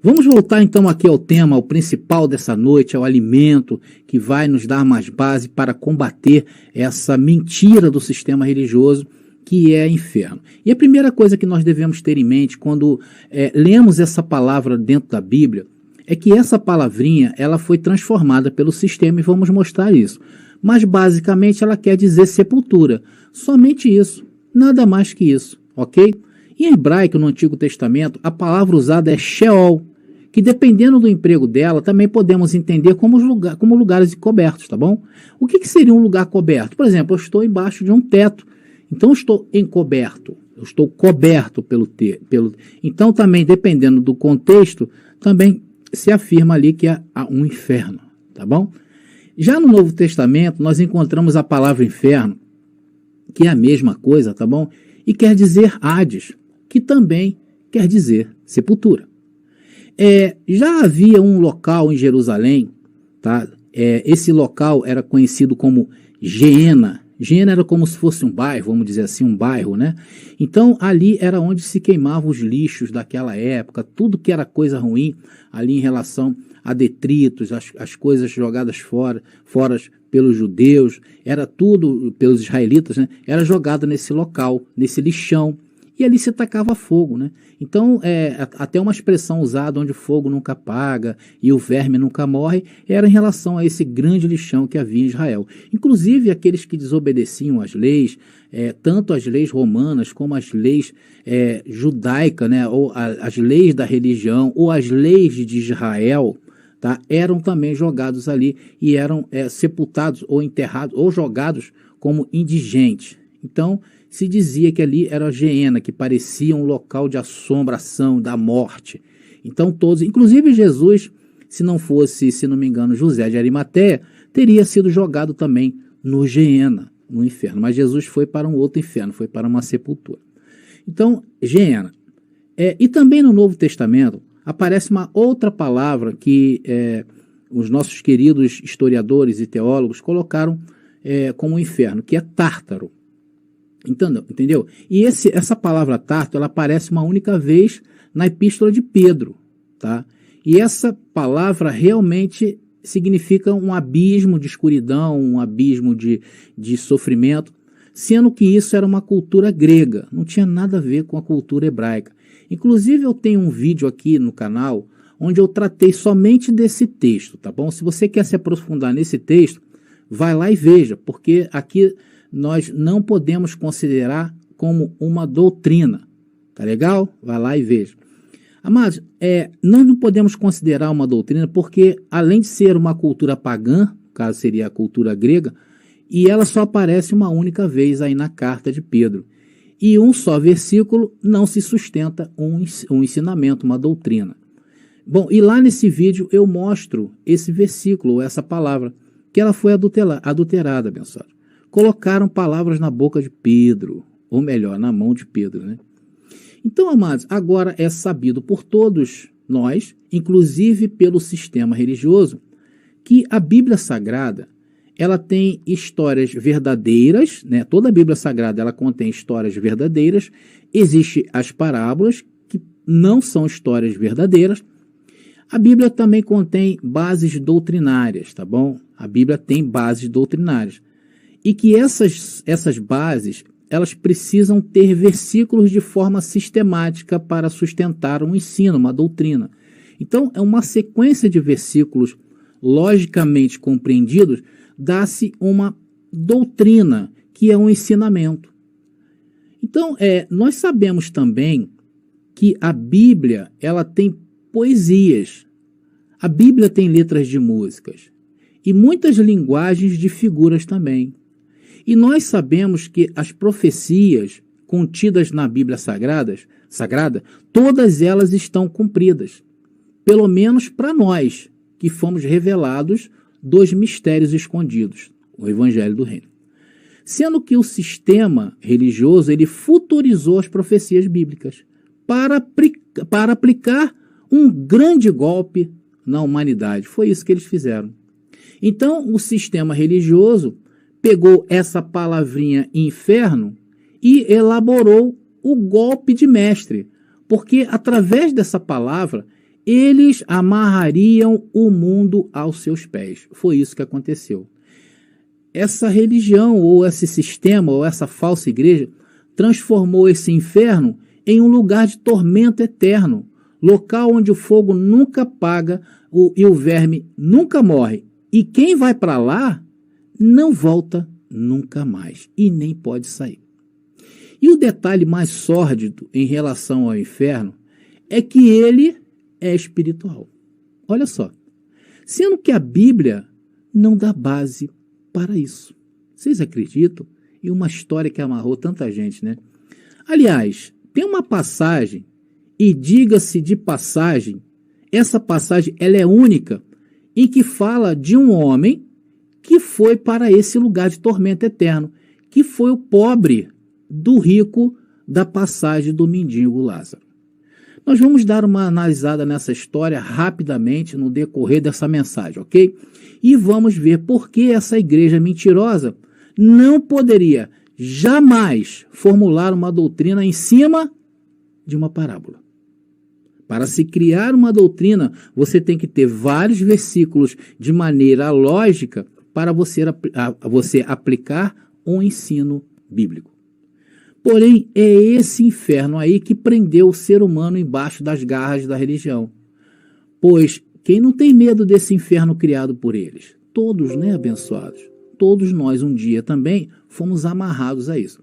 Vamos voltar então aqui ao tema, ao principal dessa noite, ao alimento que vai nos dar mais base para combater essa mentira do sistema religioso que é inferno. E a primeira coisa que nós devemos ter em mente quando lemos essa palavra dentro da Bíblia é que essa palavrinha ela foi transformada pelo sistema e vamos mostrar isso. Mas basicamente ela quer dizer sepultura. Somente isso, nada mais que isso, ok? Em hebraico, no Antigo Testamento, a palavra usada é Sheol, que dependendo do emprego dela, também podemos entender como lugares cobertos, tá bom? O que seria um lugar coberto? Por exemplo, eu estou embaixo de um teto, então eu estou encoberto, eu estou coberto pelo. Então também, dependendo do contexto, também se afirma ali que há um inferno, tá bom? Já no Novo Testamento, nós encontramos a palavra inferno, que é a mesma coisa, tá bom? E quer dizer Hades, que também quer dizer sepultura. Já havia um local em Jerusalém, tá? Esse local era conhecido como Geena. Geena era como se fosse um bairro, vamos dizer assim, um bairro, né? Então ali era onde se queimavam os lixos daquela época, tudo que era coisa ruim ali em relação a detritos, as coisas jogadas fora pelos judeus, era tudo pelos israelitas, né? Era jogado nesse local, nesse lixão. E ali se tacava fogo, né? Então, até uma expressão usada onde o fogo nunca apaga e o verme nunca morre, era em relação a esse grande lixão que havia em Israel. Inclusive, aqueles que desobedeciam às leis, tanto as leis romanas como as leis judaicas, né? Ou as leis da religião, ou as leis de Israel, tá? Eram também jogados ali e eram sepultados ou enterrados ou jogados como indigentes. Então, se dizia que ali era a Geena, que parecia um local de assombração, da morte. Então todos, inclusive Jesus, se não fosse, se não me engano, José de Arimateia, teria sido jogado também no Geena, no inferno. Mas Jesus foi para um outro inferno, foi para uma sepultura. Então, Geena. E também no Novo Testamento aparece uma outra palavra que os nossos queridos historiadores e teólogos colocaram como inferno, que é Tártaro. Entendeu? E essa palavra Tártaro, ela aparece uma única vez na Epístola de Pedro, tá? E essa palavra realmente significa um abismo de escuridão, um abismo de sofrimento, sendo que isso era uma cultura grega, não tinha nada a ver com a cultura hebraica. Inclusive eu tenho um vídeo aqui no canal onde eu tratei somente desse texto, tá bom? Se você quer se aprofundar nesse texto, vai lá e veja, porque aqui nós não podemos considerar como uma doutrina, tá legal? Vai lá e veja. Amados, nós não podemos considerar uma doutrina porque, além de ser uma cultura pagã, no caso seria a cultura grega, e ela só aparece uma única vez aí na carta de Pedro. E um só versículo não se sustenta um ensinamento, uma doutrina. Bom, e lá nesse vídeo eu mostro esse versículo, essa palavra, que ela foi adulterada, abençoado. Colocaram palavras na boca de Pedro, ou melhor, na mão de Pedro, né? Então, amados, agora é sabido por todos nós, inclusive pelo sistema religioso, que a Bíblia Sagrada, ela tem histórias verdadeiras, né? Toda a Bíblia Sagrada, ela contém histórias verdadeiras, existem as parábolas, que não são histórias verdadeiras. A Bíblia também contém bases doutrinárias, tá bom? A Bíblia tem bases doutrinárias. E que essas bases, elas precisam ter versículos de forma sistemática para sustentar um ensino, uma doutrina. Então, é uma sequência de versículos logicamente compreendidos, dá-se uma doutrina, que é um ensinamento. Então, nós sabemos também que a Bíblia, ela tem poesias. A Bíblia tem letras de músicas. E muitas linguagens de figuras também. E nós sabemos que as profecias contidas na Bíblia Sagrada, todas elas estão cumpridas. Pelo menos para nós, que fomos revelados dos mistérios escondidos, o Evangelho do Reino. Sendo que o sistema religioso, ele futurizou as profecias bíblicas para aplicar um grande golpe na humanidade. Foi isso que eles fizeram. Então, o sistema religioso pegou essa palavrinha inferno e elaborou o golpe de mestre, porque através dessa palavra eles amarrariam o mundo aos seus pés. Foi isso que aconteceu. Essa religião, ou esse sistema, ou essa falsa igreja, transformou esse inferno em um lugar de tormento eterno, local onde o fogo nunca apaga e o verme nunca morre. E quem vai para lá não volta nunca mais e nem pode sair. E o detalhe mais sórdido em relação ao inferno é que ele é espiritual. Olha só, sendo que a Bíblia não dá base para isso. Vocês acreditam? E uma história que amarrou tanta gente, né? Aliás, tem uma passagem, e diga-se de passagem, essa passagem ela é única, em que fala de um homem que foi para esse lugar de tormento eterno, que foi o pobre do rico da passagem do mendigo Lázaro. Nós vamos dar uma analisada nessa história rapidamente no decorrer dessa mensagem, ok? E vamos ver por que essa igreja mentirosa não poderia jamais formular uma doutrina em cima de uma parábola. Para se criar uma doutrina, você tem que ter vários versículos de maneira lógica para você aplicar um ensino bíblico. Porém, é esse inferno aí que prendeu o ser humano embaixo das garras da religião. Pois quem não tem medo desse inferno criado por eles? Todos, né, abençoados? Todos nós um dia também fomos amarrados a isso.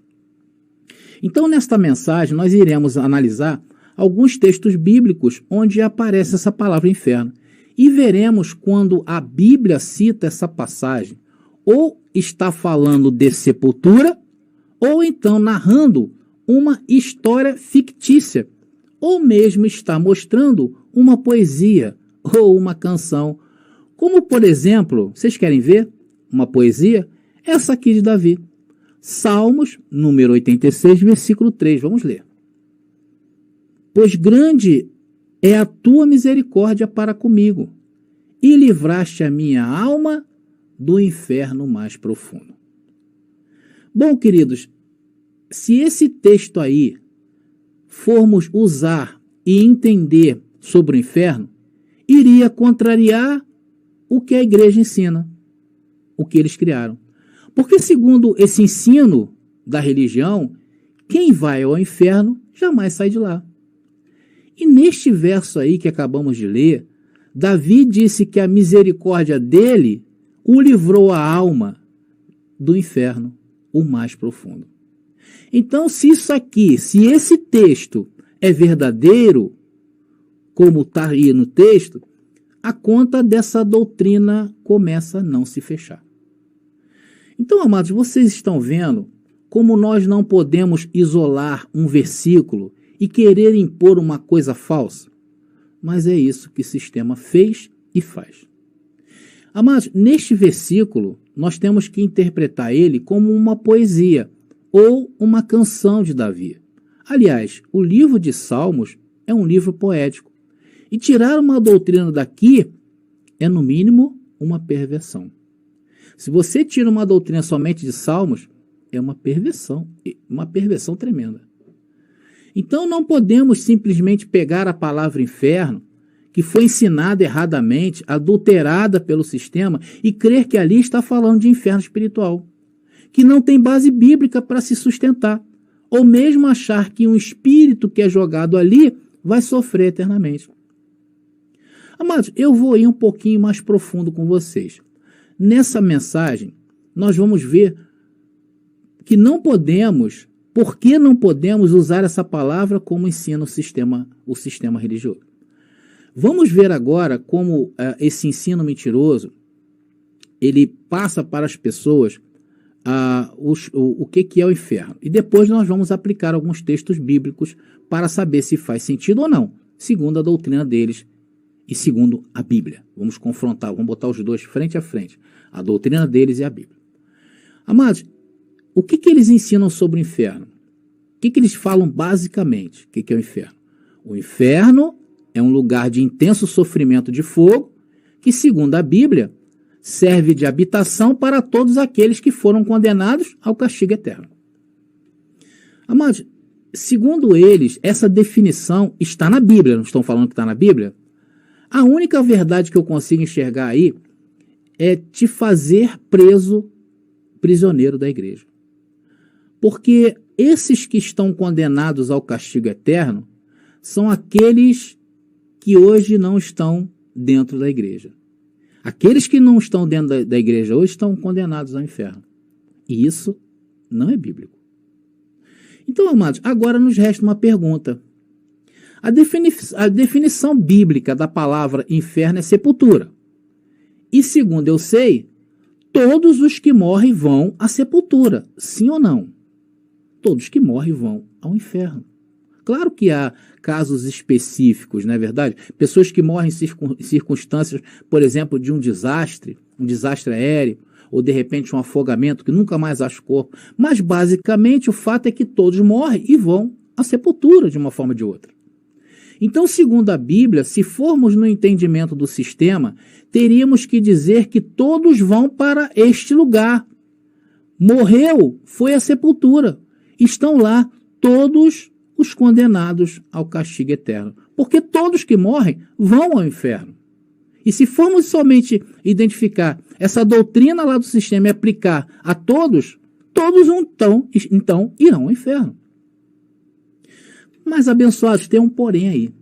Então, nesta mensagem, nós iremos analisar alguns textos bíblicos onde aparece essa palavra inferno. E veremos quando a Bíblia cita essa passagem, ou está falando de sepultura, ou então narrando uma história fictícia, ou mesmo está mostrando uma poesia ou uma canção. Como, por exemplo, vocês querem ver uma poesia? Essa aqui de Davi. Salmos, número 86, versículo 3. Vamos ler. Pois grande é a tua misericórdia para comigo, e livraste a minha alma do inferno mais profundo. Bom, queridos, se esse texto aí formos usar e entender sobre o inferno, iria contrariar o que a igreja ensina, o que eles criaram. Porque segundo esse ensino da religião, quem vai ao inferno jamais sai de lá. E neste verso aí que acabamos de ler, Davi disse que a misericórdia dele o livrou a alma do inferno, o mais profundo. Então, se esse texto é verdadeiro, como está aí no texto, a conta dessa doutrina começa a não se fechar. Então, amados, vocês estão vendo como nós não podemos isolar um versículo e querer impor uma coisa falsa? Mas é isso que o sistema fez e faz. Amados, neste versículo, nós temos que interpretar ele como uma poesia ou uma canção de Davi. Aliás, o livro de Salmos é um livro poético. E tirar uma doutrina daqui é, no mínimo, uma perversão. Se você tira uma doutrina somente de Salmos, é uma perversão tremenda. Então não podemos simplesmente pegar a palavra inferno, que foi ensinada erradamente, adulterada pelo sistema, e crer que ali está falando de inferno espiritual, que não tem base bíblica para se sustentar, ou mesmo achar que um espírito que é jogado ali vai sofrer eternamente. Amados, eu vou ir um pouquinho mais profundo com vocês. Nessa mensagem, nós vamos ver que por que não podemos usar essa palavra como ensina o sistema religioso. Vamos ver agora como esse ensino mentiroso, ele passa para as pessoas o que é o inferno. E depois nós vamos aplicar alguns textos bíblicos para saber se faz sentido ou não, segundo a doutrina deles e segundo a Bíblia. Vamos confrontar, vamos botar os dois frente a frente, a doutrina deles e a Bíblia. Amados, o que eles ensinam sobre o inferno? O que eles falam basicamente? O que é o inferno? O inferno é um lugar de intenso sofrimento de fogo que, segundo a Bíblia, serve de habitação para todos aqueles que foram condenados ao castigo eterno. Amados, segundo eles, essa definição está na Bíblia, não estão falando que está na Bíblia? A única verdade que eu consigo enxergar aí é te fazer prisioneiro da igreja. Porque esses que estão condenados ao castigo eterno são aqueles que hoje não estão dentro da igreja. Aqueles que não estão dentro da igreja hoje estão condenados ao inferno. E isso não é bíblico. Então, amados, agora nos resta uma pergunta. A definição bíblica da palavra inferno é sepultura. E segundo eu sei, todos os que morrem vão à sepultura. Sim ou não? Todos que morrem vão ao inferno. Claro que há casos específicos, não é verdade? Pessoas que morrem em circunstâncias, por exemplo, de um desastre aéreo, ou de repente um afogamento, que nunca mais acha o corpo. Mas basicamente o fato é que todos morrem e vão à sepultura de uma forma ou de outra. Então, segundo a Bíblia, se formos no entendimento do sistema, teríamos que dizer que todos vão para este lugar. Morreu, foi à sepultura. Estão lá todos os condenados ao castigo eterno. Porque todos que morrem vão ao inferno. E se formos somente identificar essa doutrina lá do sistema e aplicar a todos, todos então irão ao inferno. Mas, abençoados, tem um porém aí.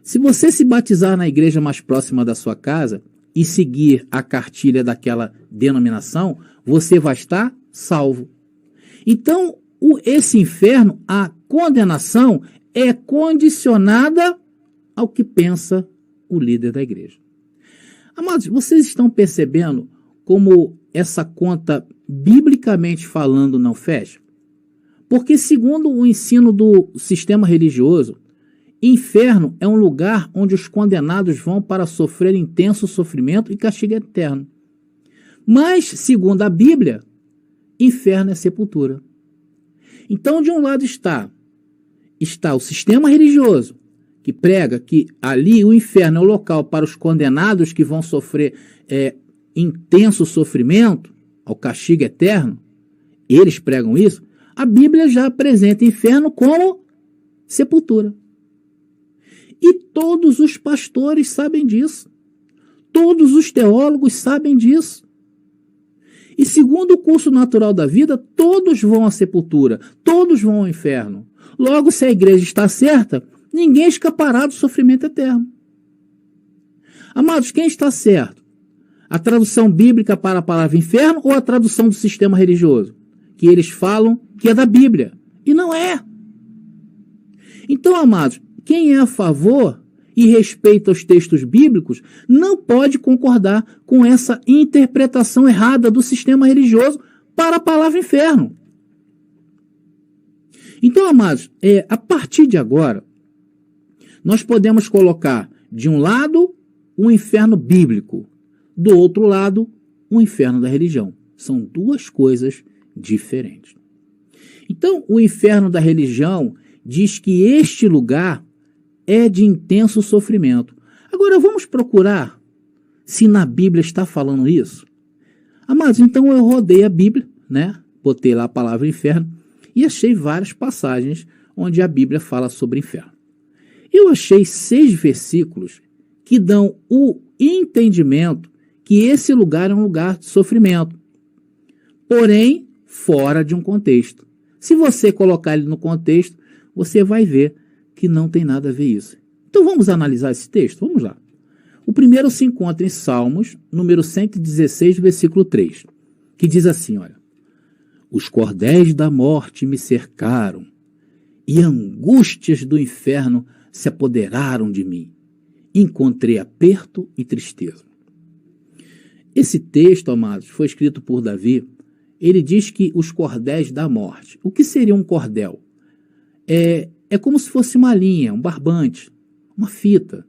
Se você se batizar na igreja mais próxima da sua casa e seguir a cartilha daquela denominação, você vai estar salvo. Então, esse inferno, a condenação, é condicionada ao que pensa o líder da igreja. Amados, vocês estão percebendo como essa conta, biblicamente falando, não fecha? Porque, segundo o ensino do sistema religioso, inferno é um lugar onde os condenados vão para sofrer intenso sofrimento e castigo eterno. Mas, segundo a Bíblia, inferno é sepultura. Então, de um lado está o sistema religioso, que prega que ali o inferno é o local para os condenados que vão sofrer intenso sofrimento, ao castigo eterno. Eles pregam isso. A Bíblia já apresenta inferno como sepultura. E todos os pastores sabem disso. Todos os teólogos sabem disso. E segundo o curso natural da vida, todos vão à sepultura, todos vão ao inferno. Logo, se a igreja está certa, ninguém escapará do sofrimento eterno. Amados, quem está certo? A tradução bíblica para a palavra inferno ou a tradução do sistema religioso? Que eles falam que é da Bíblia. E não é. Então, amados, quem é a favor e respeita os textos bíblicos não pode concordar com essa interpretação errada do sistema religioso para a palavra inferno. Então, amados, a partir de agora, nós podemos colocar de um lado um inferno bíblico, do outro lado um inferno da religião. São duas coisas diferentes. Então, o inferno da religião diz que este lugar é de intenso sofrimento. Agora, vamos procurar se na Bíblia está falando isso? Amados, então eu rodei a Bíblia, né? Botei lá a palavra inferno e achei várias passagens onde a Bíblia fala sobre inferno. Eu achei 6 versículos que dão o entendimento que esse lugar é um lugar de sofrimento, porém fora de um contexto. Se você colocar ele no contexto, você vai ver que não tem nada a ver isso. Então vamos analisar esse texto? Vamos lá. O primeiro se encontra em Salmos, número 116, versículo 3, que diz assim, olha: os cordéis da morte me cercaram e angústias do inferno se apoderaram de mim. Encontrei aperto e tristeza. Esse texto, amados, foi escrito por Davi. Ele diz que os cordéis da morte. O que seria um cordel? É como se fosse uma linha, um barbante, uma fita.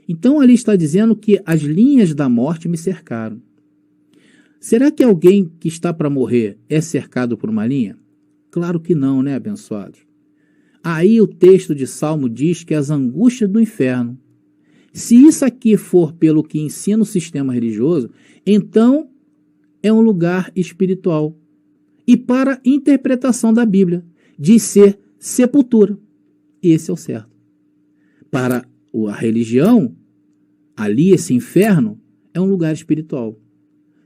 Então ali está dizendo que as linhas da morte me cercaram. Será que alguém que está para morrer é cercado por uma linha? Claro que não, né, abençoados? Aí o texto de Salmo diz que as angústias do inferno. Se isso aqui for pelo que ensina o sistema religioso, então é um lugar espiritual. E para interpretação da Bíblia, diz ser sepultura. Esse é o certo. Para a religião, ali esse inferno, é um lugar espiritual.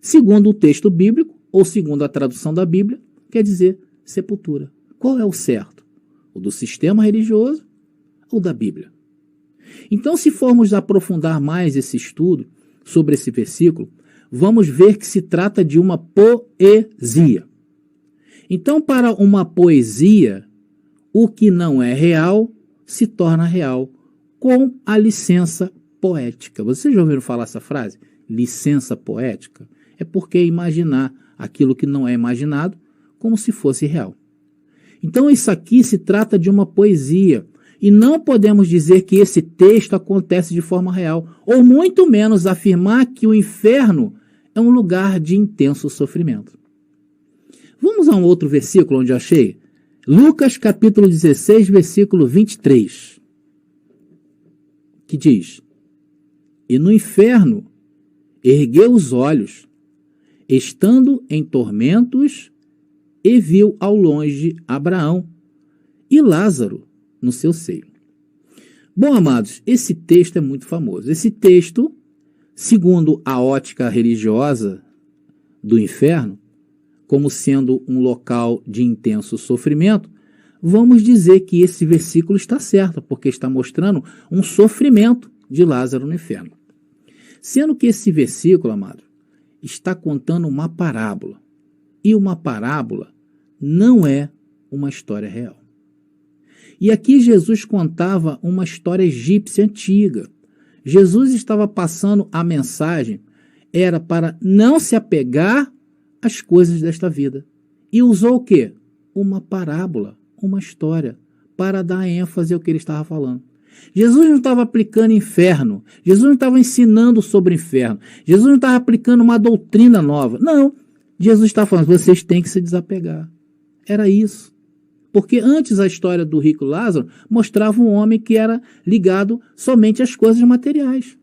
Segundo o texto bíblico, ou segundo a tradução da Bíblia, quer dizer sepultura. Qual é o certo? O do sistema religioso ou da Bíblia? Então, se formos aprofundar mais esse estudo sobre esse versículo, vamos ver que se trata de uma poesia. Então, para uma poesia, o que não é real se torna real com a licença poética. Vocês já ouviram falar essa frase? Licença poética? É porque é imaginar aquilo que não é imaginado como se fosse real. Então, isso aqui se trata de uma poesia. E não podemos dizer que esse texto acontece de forma real, ou muito menos afirmar que o inferno é um lugar de intenso sofrimento. Vamos a um outro versículo onde eu achei? Lucas capítulo 16, versículo 23, que diz: E no inferno ergueu os olhos, estando em tormentos, e viu ao longe Abraão e Lázaro no seu seio. Bom, amados, esse texto é muito famoso. Esse texto, segundo a ótica religiosa do inferno, como sendo um local de intenso sofrimento, vamos dizer que esse versículo está certo, porque está mostrando um sofrimento de Lázaro no inferno. Sendo que esse versículo, amado, está contando uma parábola. E uma parábola não é uma história real. E aqui Jesus contava uma história egípcia antiga. Jesus estava passando a mensagem, era para não se apegar às coisas desta vida. E usou o quê? Uma parábola, uma história, para dar ênfase ao que ele estava falando. Jesus não estava aplicando inferno, Jesus não estava ensinando sobre o inferno, Jesus não estava aplicando uma doutrina nova. Não, Jesus estava falando, vocês têm que se desapegar. Era isso. Porque antes a história do rico Lázaro mostrava um homem que era ligado somente às coisas materiais.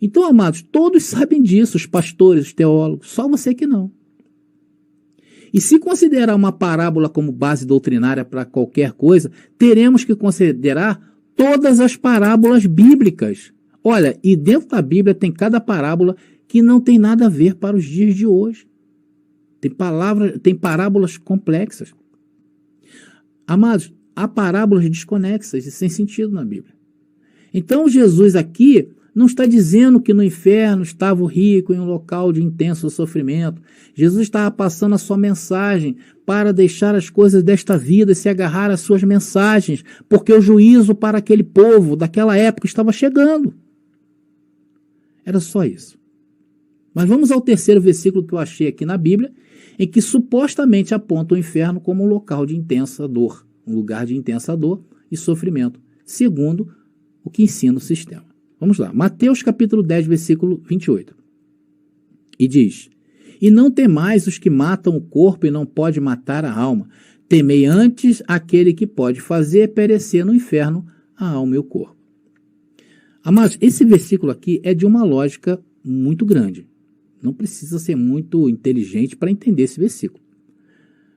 Então, amados, todos sabem disso, os pastores, os teólogos, só você que não. E se considerar uma parábola como base doutrinária para qualquer coisa, teremos que considerar todas as parábolas bíblicas. Olha, e dentro da Bíblia tem cada parábola que não tem nada a ver para os dias de hoje. Tem parábolas complexas. Amados, há parábolas desconexas e sem sentido na Bíblia. Então Jesus aqui não está dizendo que no inferno estava o rico em um local de intenso sofrimento. Jesus estava passando a sua mensagem para deixar as coisas desta vida e se agarrar às suas mensagens, porque o juízo para aquele povo daquela época estava chegando. Era só isso. Mas vamos ao terceiro versículo que eu achei aqui na Bíblia, em que supostamente aponta o inferno como um local de intensa dor, um lugar de intensa dor e sofrimento, segundo o que ensina o sistema. Vamos lá, Mateus capítulo 10, versículo 28. E diz: E não temais os que matam o corpo e não pode matar a alma, temei antes aquele que pode fazer perecer no inferno a alma e o corpo. Amados, esse versículo aqui é de uma lógica muito grande. Não precisa ser muito inteligente para entender esse versículo.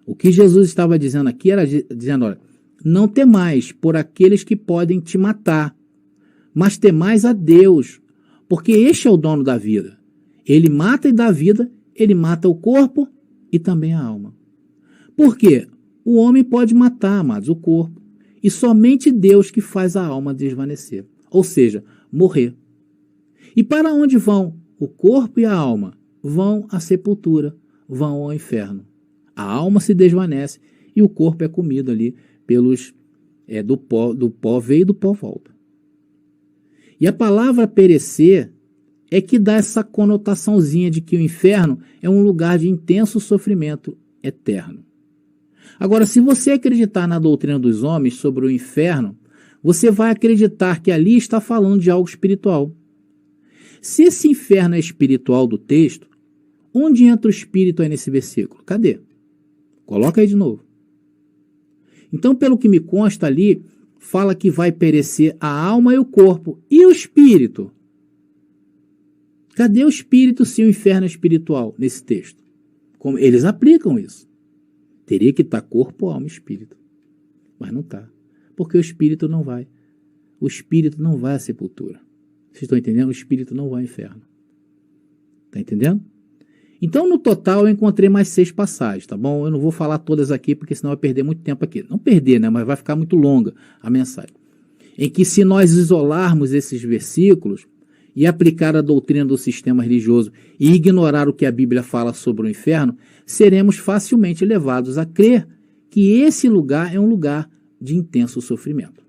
O que Jesus estava dizendo aqui era dizendo, olha, não temais por aqueles que podem te matar, mas temais a Deus, porque este é o dono da vida. Ele mata e dá vida, ele mata o corpo e também a alma. Por quê? O homem pode matar, amados, o corpo, e somente Deus que faz a alma desvanecer, ou seja, morrer. E para onde vão o corpo e a alma? Vão à sepultura, vão ao inferno. A alma se desvanece e o corpo é comido ali pelos do pó veio e do pó volta. E a palavra perecer é que dá essa conotaçãozinha de que o inferno é um lugar de intenso sofrimento eterno. Agora, se você acreditar na doutrina dos homens sobre o inferno, você vai acreditar que ali está falando de algo espiritual. Se esse inferno é espiritual do texto, onde entra o espírito aí nesse versículo? Cadê? Coloca aí de novo. Então, pelo que me consta ali, fala que vai perecer a alma e o corpo. E o espírito? Cadê o espírito se o inferno é espiritual nesse texto? Como eles aplicam isso. Teria que estar corpo, alma e espírito. Mas não está. Porque o espírito não vai. o espírito não vai à sepultura. Vocês estão entendendo? O espírito não vai ao inferno. Está entendendo? Então, no total, eu encontrei mais 6 passagens, tá bom? Eu não vou falar todas aqui, porque senão vai perder muito tempo aqui. Não perder, né? Mas vai ficar muito longa a mensagem. Em que, se nós isolarmos esses versículos e aplicar a doutrina do sistema religioso e ignorar o que a Bíblia fala sobre o inferno, seremos facilmente levados a crer que esse lugar é um lugar de intenso sofrimento.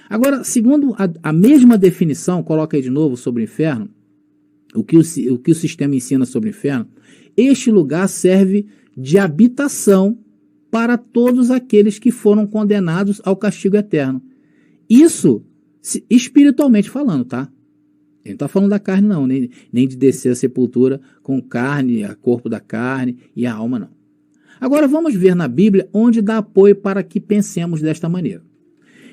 Agora, segundo a mesma definição, coloca aí de novo sobre o inferno, o que o sistema ensina sobre o inferno, este lugar serve de habitação para todos aqueles que foram condenados ao castigo eterno. Isso espiritualmente falando, tá? Ele não está falando da carne, não, nem de descer a sepultura com carne, o corpo da carne e a alma, não. Agora vamos ver na Bíblia onde dá apoio para que pensemos desta maneira.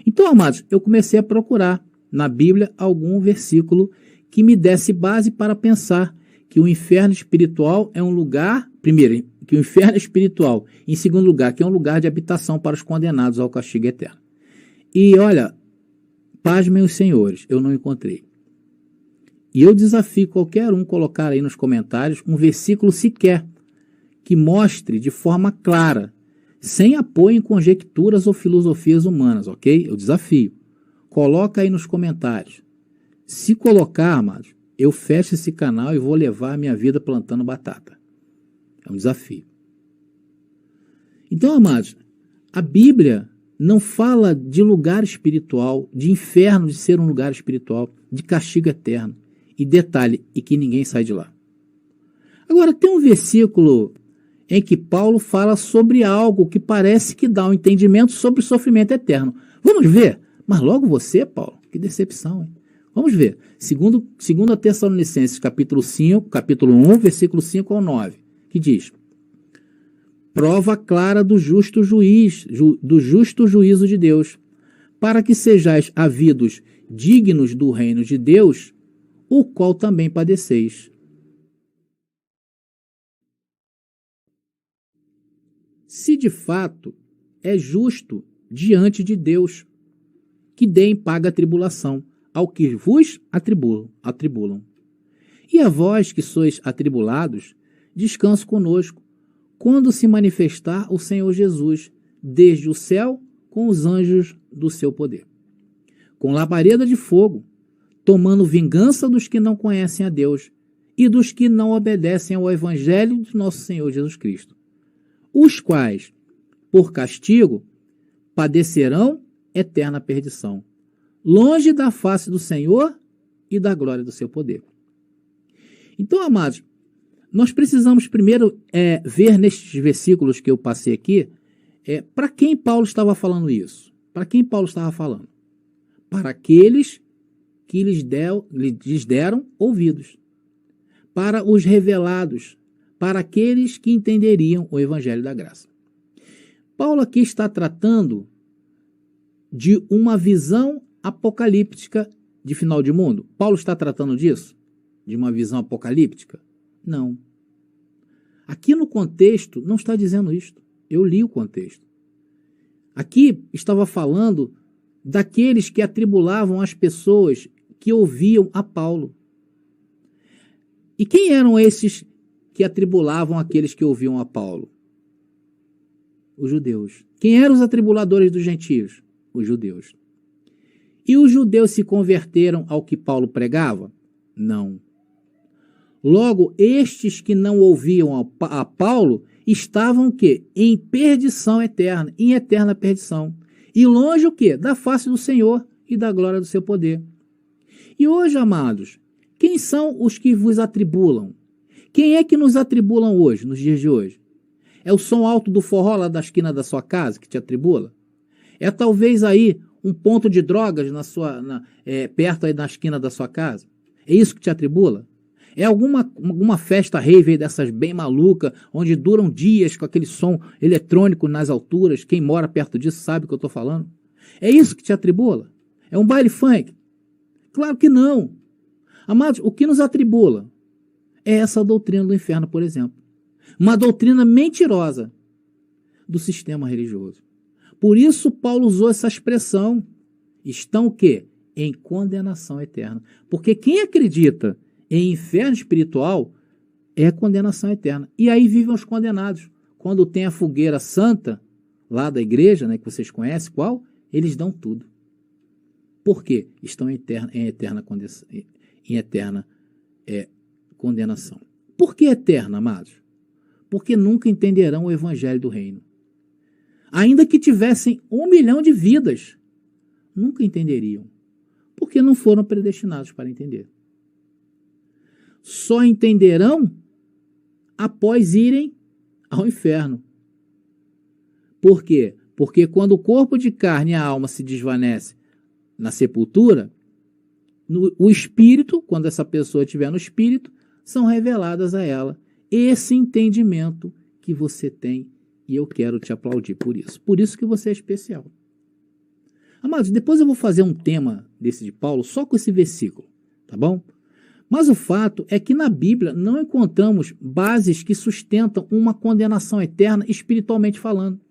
Então, amados, eu comecei a procurar na Bíblia algum versículo que me desse base para pensar que o inferno espiritual é um lugar, primeiro, que o inferno é espiritual, em segundo lugar, que é um lugar de habitação para os condenados ao castigo eterno. E olha, pasmem os senhores, eu não encontrei. E eu desafio qualquer um colocar aí nos comentários um versículo sequer que mostre de forma clara, sem apoio em conjecturas ou filosofias humanas, ok? Eu desafio. Coloca aí nos comentários. Se colocar, amados, eu fecho esse canal e vou levar a minha vida plantando batata. É um desafio. Então, amados, a Bíblia não fala de lugar espiritual, de inferno, de ser um lugar espiritual, de castigo eterno. E detalhe, e que ninguém sai de lá. Agora, tem um versículo em que Paulo fala sobre algo que parece que dá um entendimento sobre o sofrimento eterno. Vamos ver? Mas logo você, Paulo, que decepção, hein? Vamos ver. Segundo Tessalonicenses, capítulo 1, versículo 5 ao 9, que diz: prova clara do justo juízo de Deus, para que sejais havidos dignos do reino de Deus, o qual também padeceis. Se de fato é justo diante de Deus, que dê em paga a tribulação ao que vos atribulam. E a vós que sois atribulados, descanso conosco, quando se manifestar o Senhor Jesus, desde o céu com os anjos do seu poder, com labareda de fogo, tomando vingança dos que não conhecem a Deus e dos que não obedecem ao evangelho de nosso Senhor Jesus Cristo, os quais, por castigo, padecerão eterna perdição, longe da face do Senhor e da glória do seu poder. Então, amados, nós precisamos primeiro ver nestes versículos que eu passei aqui, para quem Paulo estava falando isso? Para quem Paulo estava falando? Para aqueles que lhes deram ouvidos, para os revelados, para aqueles que entenderiam o evangelho da graça. Paulo aqui está tratando de uma visão apocalíptica de final de mundo. Paulo está tratando disso? De uma visão apocalíptica? Não. Aqui no contexto não está dizendo isto. Eu li o contexto. Aqui estava falando daqueles que atribulavam as pessoas que ouviam a Paulo. E quem eram esses que atribulavam aqueles que ouviam a Paulo? Os judeus. Quem eram os atribuladores dos gentios? Os judeus. E os judeus se converteram ao que Paulo pregava? Não. Logo, estes que não ouviam a Paulo estavam o quê? Em perdição eterna, em eterna perdição. E longe o quê? Da face do Senhor e da glória do seu poder. E hoje, amados, quem são os que vos atribulam? Quem é que nos atribulam hoje, nos dias de hoje? É o som alto do forró lá da esquina da sua casa que te atribula? É talvez aí um ponto de drogas perto aí na esquina da sua casa? É isso que te atribula? É alguma festa rave dessas bem maluca, onde duram dias com aquele som eletrônico nas alturas? Quem mora perto disso sabe o que eu estou falando? É isso que te atribula? É um baile funk? Claro que não. Amados, o que nos atribula é essa doutrina do inferno, por exemplo. Uma doutrina mentirosa do sistema religioso. Por isso Paulo usou essa expressão estão o quê? Em condenação eterna. Porque quem acredita em inferno espiritual é condenação eterna. E aí vivem os condenados. Quando tem a fogueira santa, lá da igreja, né, que vocês conhecem, qual? Eles dão tudo. Por quê? Estão em eterna condenação. Por que eterna, amados? Porque nunca entenderão o evangelho do reino. Ainda que tivessem 1 milhão de vidas, nunca entenderiam. Porque não foram predestinados para entender. Só entenderão após irem ao inferno. Por quê? Porque quando o corpo de carne e a alma se desvanece na sepultura, o espírito, quando essa pessoa estiver no espírito, são reveladas a ela esse entendimento que você tem, e eu quero te aplaudir por isso. Por isso que você é especial. Amados, depois eu vou fazer um tema desse de Paulo só com esse versículo, tá bom? Mas o fato é que na Bíblia não encontramos bases que sustentam uma condenação eterna espiritualmente falando,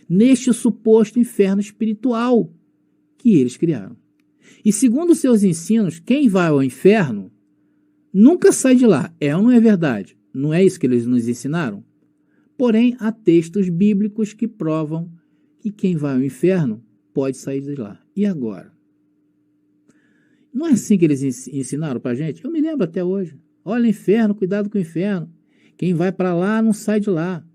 neste suposto inferno espiritual que eles criaram. E segundo seus ensinos, quem vai ao inferno nunca sai de lá. É ou não é verdade? Não é isso que eles nos ensinaram? Porém, há textos bíblicos que provam que quem vai ao inferno pode sair de lá. E agora? Não é assim que eles ensinaram para a gente? Eu me lembro até hoje. Olha, inferno, cuidado com o inferno. Quem vai para lá não sai de lá.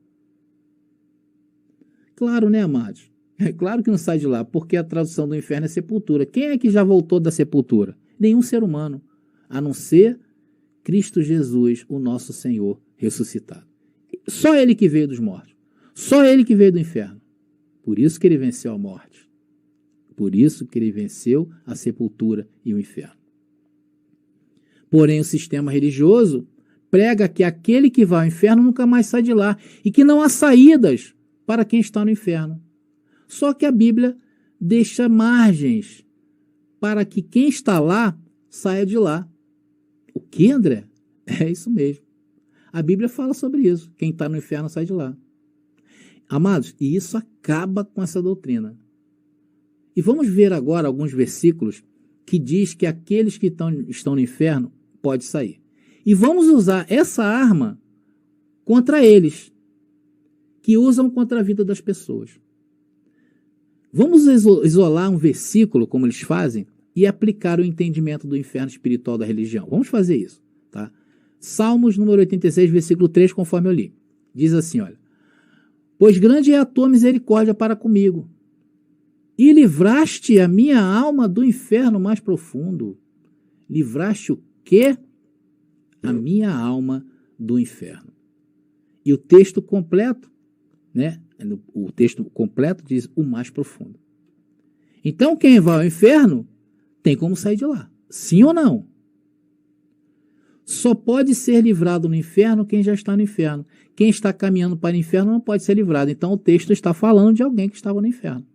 Claro, né, amados? É claro que não sai de lá, porque a tradução do inferno é sepultura. Quem é que já voltou da sepultura? Nenhum ser humano, a não ser Cristo Jesus, o nosso Senhor ressuscitado. Só Ele que veio dos mortos. Só Ele que veio do inferno. Por isso que Ele venceu a morte. Por isso que Ele venceu a sepultura e o inferno. Porém, o sistema religioso prega que aquele que vai ao inferno nunca mais sai de lá e que não há saídas para quem está no inferno. Só que a Bíblia deixa margens para que quem está lá saia de lá. O que, André? É isso mesmo. A Bíblia fala sobre isso. Quem está no inferno sai de lá. Amados, e isso acaba com essa doutrina. E vamos ver agora alguns versículos que diz que aqueles que estão no inferno podem sair. E vamos usar essa arma contra eles, que usam contra a vida das pessoas. Vamos isolar um versículo, como eles fazem, e aplicar o entendimento do inferno espiritual da religião. Vamos fazer isso, tá? Salmos número 86, versículo 3, conforme eu li. Diz assim, olha: pois grande é a tua misericórdia para comigo, e livraste a minha alma do inferno mais profundo. Livraste o quê? A minha alma do inferno. E o texto completo, né? O texto completo diz o mais profundo. Então, quem vai ao inferno tem como sair de lá. Sim ou não? Só pode ser livrado no inferno quem já está no inferno. Quem está caminhando para o inferno não pode ser livrado. Então, o texto está falando de alguém que estava no inferno.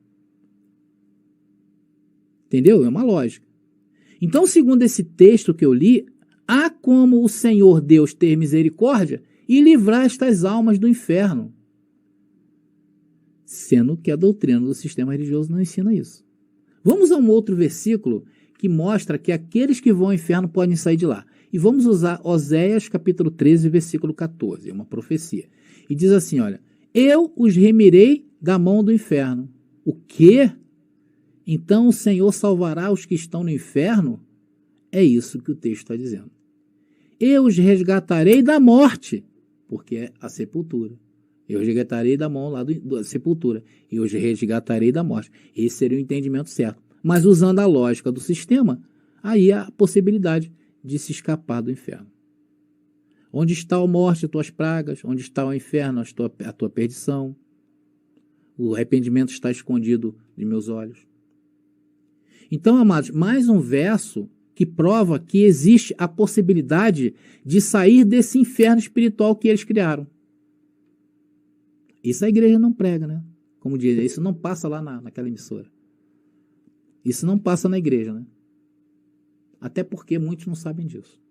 Entendeu? É uma lógica. Então, segundo esse texto que eu li, há como o Senhor Deus ter misericórdia e livrar estas almas do inferno. Sendo que a doutrina do sistema religioso não ensina isso. Vamos a um outro versículo que mostra que aqueles que vão ao inferno podem sair de lá. E vamos usar Oséias capítulo 13, versículo 14, é uma profecia. E diz assim, olha: eu os remirei da mão do inferno. O quê? Então o Senhor salvará os que estão no inferno? É isso que o texto está dizendo. Eu os resgatarei da morte, porque é a sepultura. Eu os resgatarei da mão lá da sepultura. Eu os resgatarei da morte. Esse seria o entendimento certo. Mas usando a lógica do sistema, aí há a possibilidade de se escapar do inferno. Onde está a morte, as tuas pragas? Onde está o inferno, a tua perdição? O arrependimento está escondido de meus olhos. Então, amados, mais um verso que prova que existe a possibilidade de sair desse inferno espiritual que eles criaram. Isso a igreja não prega, né? Como diz, isso não passa lá naquela emissora. Isso não passa na igreja, né? Até porque muitos não sabem disso.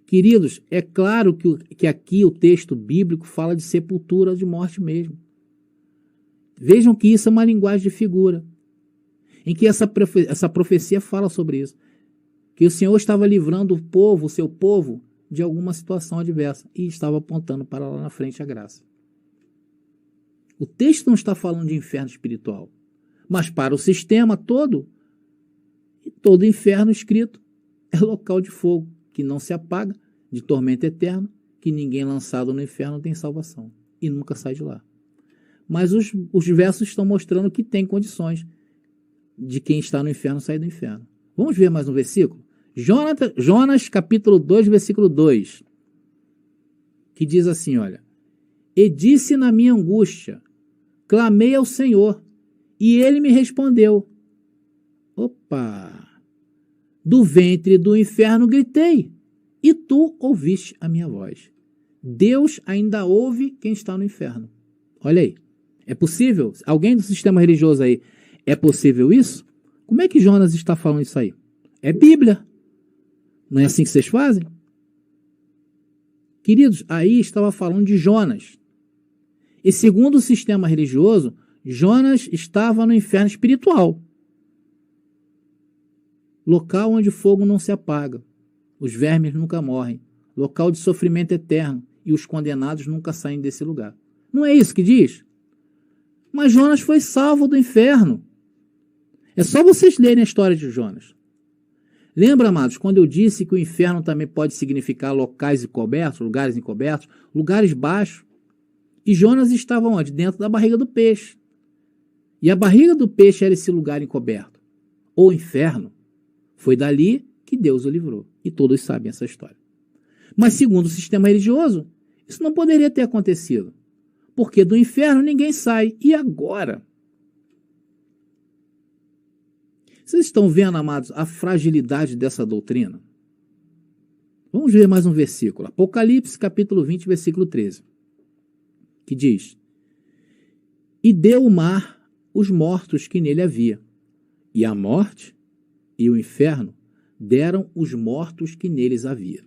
Queridos, é claro que aqui o texto bíblico fala de sepultura, de morte mesmo. Vejam que isso é uma linguagem de figura. em que essa profecia fala sobre isso. Que o Senhor estava livrando o povo, o seu povo, de alguma situação adversa e estava apontando para lá na frente a graça. O texto não está falando de inferno espiritual, mas para o sistema todo inferno escrito é local de fogo, que não se apaga, de tormento eterno, que ninguém lançado no inferno tem salvação e nunca sai de lá. Mas os versos estão mostrando que tem condições de quem está no inferno sair do inferno. Vamos ver mais um versículo? Jonas capítulo 2, versículo 2, que diz assim, olha: e disse na minha angústia, clamei ao Senhor, e ele me respondeu. Opa! Do ventre do inferno gritei, e tu ouviste a minha voz. Deus ainda ouve quem está no inferno. Olha aí, é possível? Alguém do sistema religioso aí, é possível isso? Como é que Jonas está falando isso aí? É Bíblia. Não é assim que vocês fazem? Queridos, aí estava falando de Jonas. E segundo o sistema religioso, Jonas estava no inferno espiritual. Local onde o fogo não se apaga, os vermes nunca morrem, local de sofrimento eterno, e os condenados nunca saem desse lugar. Não é isso que diz? Mas Jonas foi salvo do inferno. É só vocês lerem a história de Jonas. Lembra, amados, quando eu disse que o inferno também pode significar locais encobertos, lugares encobertos, lugares baixos? E Jonas estava onde? Dentro da barriga do peixe. E a barriga do peixe era esse lugar encoberto, ou inferno. Foi dali que Deus o livrou. E todos sabem essa história. Mas segundo o sistema religioso, isso não poderia ter acontecido. Porque do inferno ninguém sai. E agora? Vocês estão vendo, amados, a fragilidade dessa doutrina? Vamos ver mais um versículo. Apocalipse, capítulo 20, versículo 13. Que diz: e deu o mar os mortos que nele havia, e a morte e o inferno deram os mortos que neles havia,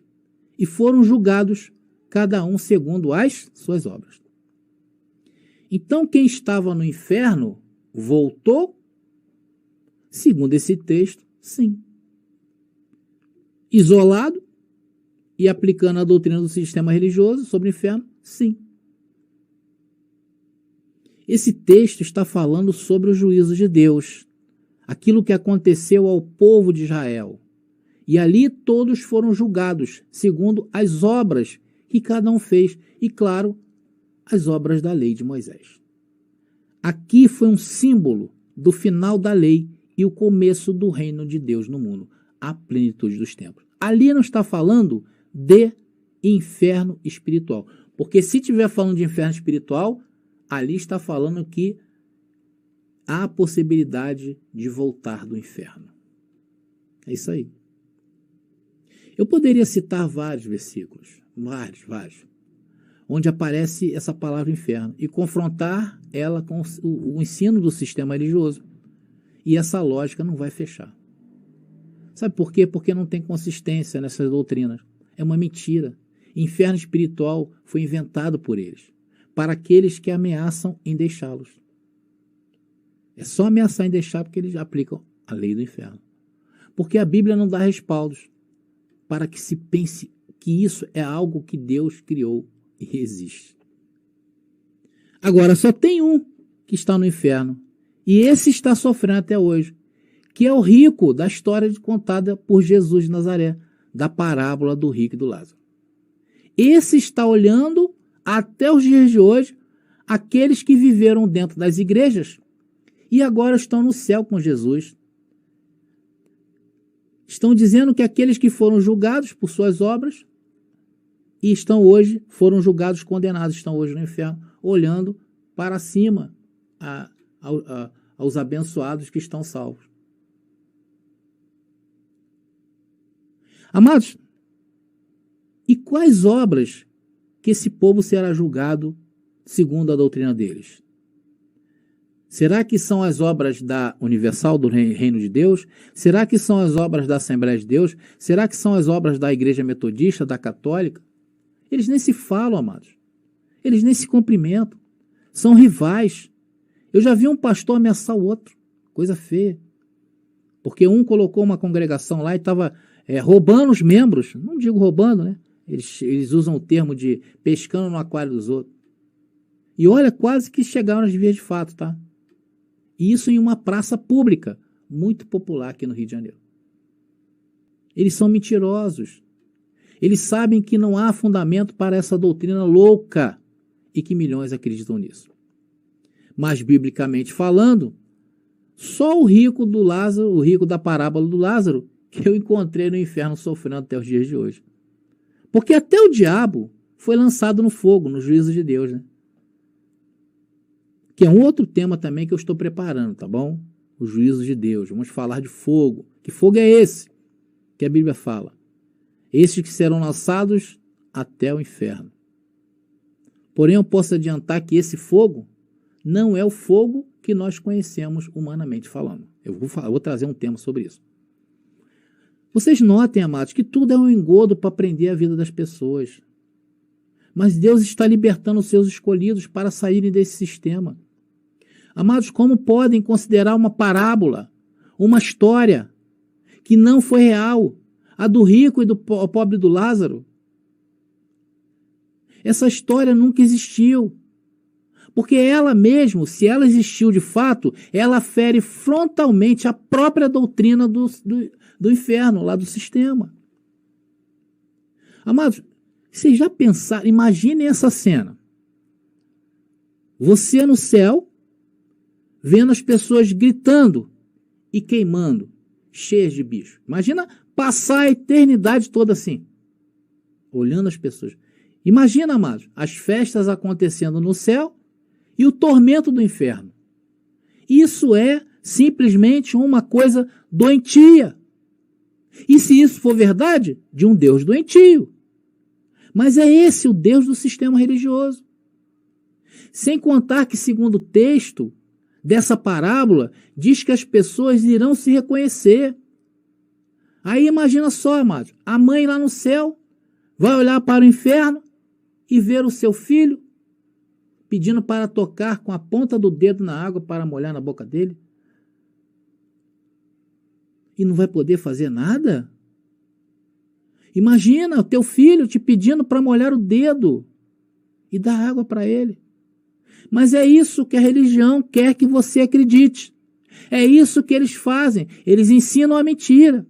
e foram julgados, cada um segundo as suas obras. Então, quem estava no inferno voltou? Segundo esse texto, sim. Isolado e aplicando a doutrina do sistema religioso sobre o inferno, sim. Esse texto está falando sobre o juízo de Deus, aquilo que aconteceu ao povo de Israel. E ali todos foram julgados, segundo as obras que cada um fez, e claro, as obras da lei de Moisés. Aqui foi um símbolo do final da lei e o começo do reino de Deus no mundo, a plenitude dos tempos. Ali não está falando de inferno espiritual, porque se estiver falando de inferno espiritual, ali está falando que há a possibilidade de voltar do inferno. É isso aí. Eu poderia citar vários versículos, vários, onde aparece essa palavra inferno e confrontar ela com o ensino do sistema religioso. E essa lógica não vai fechar. Sabe por quê? Porque não tem consistência nessas doutrinas. É uma mentira. Inferno espiritual foi inventado por eles, para aqueles que ameaçam em deixá-los. É só ameaçar em deixar porque eles aplicam a lei do inferno. Porque a Bíblia não dá respaldos para que se pense que isso é algo que Deus criou e existe. Agora, só tem um que está no inferno, e esse está sofrendo até hoje, que é o rico da história contada por Jesus de Nazaré, da parábola do rico e do Lázaro. Esse está olhando até os dias de hoje aqueles que viveram dentro das igrejas e agora estão no céu com Jesus. Estão dizendo que aqueles que foram julgados por suas obras e foram julgados, condenados, estão hoje no inferno, olhando para cima aos abençoados que estão salvos. Amados, e quais obras que esse povo será julgado segundo a doutrina deles? Será que são as obras da Universal, do Reino de Deus? Será que são as obras da Assembleia de Deus? Será que são as obras da Igreja Metodista, da Católica? Eles nem se falam, amados. Eles nem se cumprimentam. São rivais. Eu já vi um pastor ameaçar o outro. Coisa feia. Porque um colocou uma congregação lá e estava roubando os membros. Não digo roubando, né? Eles usam o termo de pescando no aquário dos outros. E olha, quase que chegaram às vias de fato, tá? Isso em uma praça pública, muito popular aqui no Rio de Janeiro. Eles são mentirosos. Eles sabem que não há fundamento para essa doutrina louca e que milhões acreditam nisso. Mas, biblicamente falando, só o rico do Lázaro, o rico da parábola do Lázaro, que eu encontrei no inferno sofrendo até os dias de hoje. Porque até o diabo foi lançado no fogo, no juízo de Deus, né? Que é um outro tema também que eu estou preparando, tá bom? O juízo de Deus. Vamos falar de fogo. Que fogo é esse que a Bíblia fala? Estes que serão lançados até o inferno. Porém, eu posso adiantar que esse fogo não é o fogo que nós conhecemos humanamente falando. Eu vou trazer um tema sobre isso. Vocês notem, amados, que tudo é um engodo para prender a vida das pessoas. Mas Deus está libertando os seus escolhidos para saírem desse sistema. Amados, como podem considerar uma parábola, uma história que não foi real, a do rico e do pobre do Lázaro? Essa história nunca existiu. Porque ela mesmo, se ela existiu de fato, ela fere frontalmente a própria doutrina do inferno, lá do sistema. Amados, vocês já pensaram, imaginem essa cena. Você no céu, vendo as pessoas gritando e queimando, cheias de bicho. Imagina passar a eternidade toda assim, olhando as pessoas. Imagina, amados, as festas acontecendo no céu e o tormento do inferno. Isso é simplesmente uma coisa doentia. E se isso for verdade, de um Deus doentio. Mas é esse o Deus do sistema religioso. Sem contar que, segundo o texto dessa parábola, diz que as pessoas irão se reconhecer. Aí imagina só, amados, a mãe lá no céu vai olhar para o inferno e ver o seu filho pedindo para tocar com a ponta do dedo na água para molhar na boca dele. E não vai poder fazer nada? Imagina o teu filho te pedindo para molhar o dedo e dar água para ele. Mas é isso que a religião quer que você acredite. É isso que eles fazem. Eles ensinam a mentira.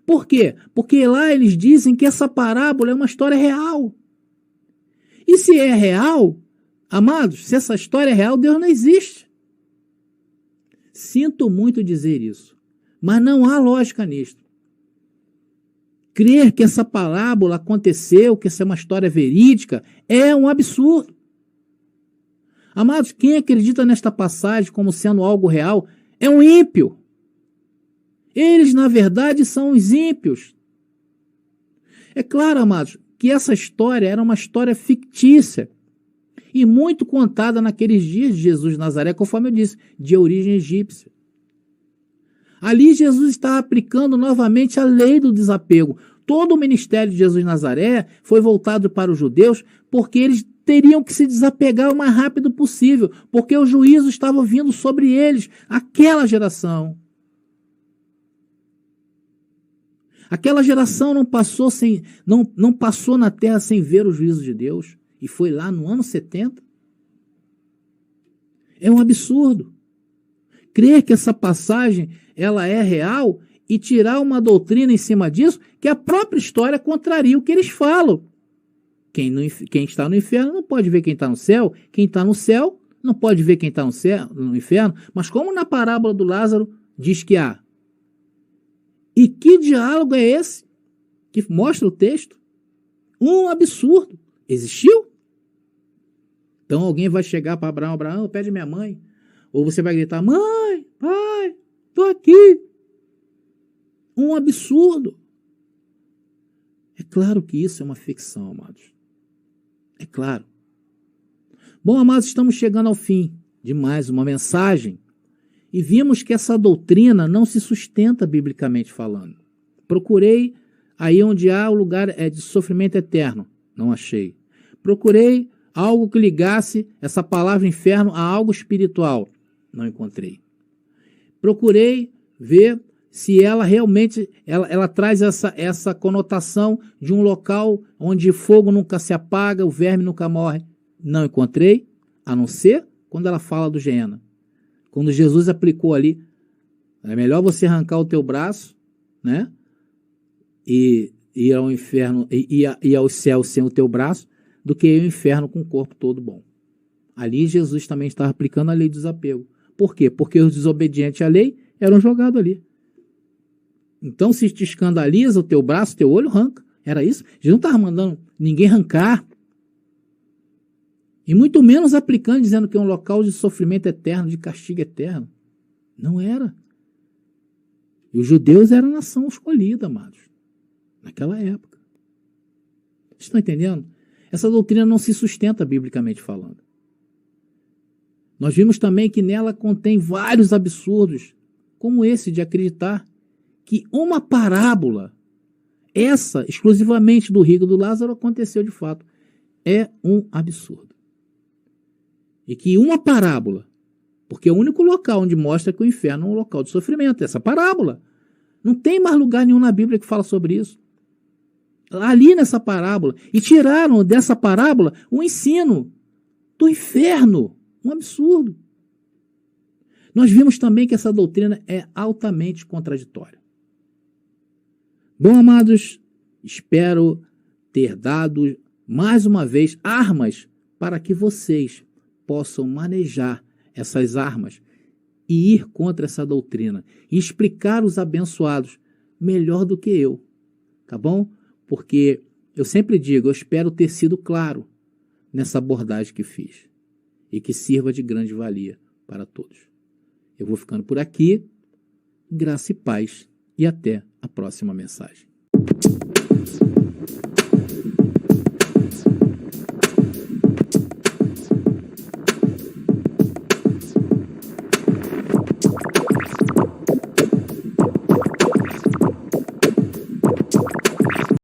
Por quê? Porque lá eles dizem que essa parábola é uma história real. E se é real, amados, se essa história é real, Deus não existe. Sinto muito dizer isso, mas não há lógica nisto. Crer que essa parábola aconteceu, que essa é uma história verídica, é um absurdo. Amados, quem acredita nesta passagem como sendo algo real é um ímpio. Eles, na verdade, são os ímpios. É claro, amados, que essa história era uma história fictícia e muito contada naqueles dias de Jesus de Nazaré, conforme eu disse, de origem egípcia. Ali Jesus está aplicando novamente a lei do desapego. Todo o ministério de Jesus de Nazaré foi voltado para os judeus porque eles teriam que se desapegar o mais rápido possível, porque o juízo estava vindo sobre eles, aquela geração. Aquela geração não passou na terra sem ver o juízo de Deus, e foi lá no ano 70. É um absurdo. Crer que essa passagem ela é real e tirar uma doutrina em cima disso, que a própria história contraria o que eles falam. Quem está no inferno não pode ver quem está no céu, quem está no céu não pode ver quem está no inferno, mas como na parábola do Lázaro diz que há. E que diálogo é esse que mostra o texto? Um absurdo. Existiu? Então alguém vai chegar para Abraão, pede minha mãe. Ou você vai gritar, mãe, pai, estou aqui. Um absurdo. É claro que isso é uma ficção, amados. É claro. Bom, amados, estamos chegando ao fim de mais uma mensagem e vimos que essa doutrina não se sustenta biblicamente falando. Procurei aí onde há o lugar de sofrimento eterno. Não achei. Procurei algo que ligasse essa palavra inferno a algo espiritual. Não encontrei. Procurei ver se ela realmente ela traz essa conotação de um local onde fogo nunca se apaga, o verme nunca morre. Não encontrei, a não ser quando ela fala do Geena. Quando Jesus aplicou ali, é melhor você arrancar o teu braço, né? E ir ao inferno, ir ao céu sem o teu braço, do que ir ao inferno com o corpo todo bom. Ali Jesus também estava aplicando a lei do desapego. Por quê? Porque os desobedientes à lei eram jogados ali. Então, se te escandaliza o teu braço, o teu olho, arranca. Era isso? Jesus não estava mandando ninguém arrancar. E muito menos aplicando, dizendo que é um local de sofrimento eterno, de castigo eterno. Não era. E os judeus eram a nação escolhida, amados, naquela época. Vocês estão entendendo? Essa doutrina não se sustenta biblicamente falando. Nós vimos também que nela contém vários absurdos, como esse de acreditar que uma parábola, essa exclusivamente do rico e do Lázaro, aconteceu de fato. É um absurdo. E que uma parábola, porque é o único local onde mostra que o inferno é um local de sofrimento, essa parábola. Não tem mais lugar nenhum na Bíblia que fala sobre isso. Ali nessa parábola, e tiraram dessa parábola o ensino do inferno. Um absurdo. Nós vimos também que essa doutrina é altamente contraditória. Bom, amados, espero ter dado mais uma vez armas para que vocês possam manejar essas armas e ir contra essa doutrina e explicar os abençoados melhor do que eu, tá bom? Porque eu sempre digo, eu espero ter sido claro nessa abordagem que fiz e que sirva de grande valia para todos. Eu vou ficando por aqui, graça e paz, e até a próxima mensagem.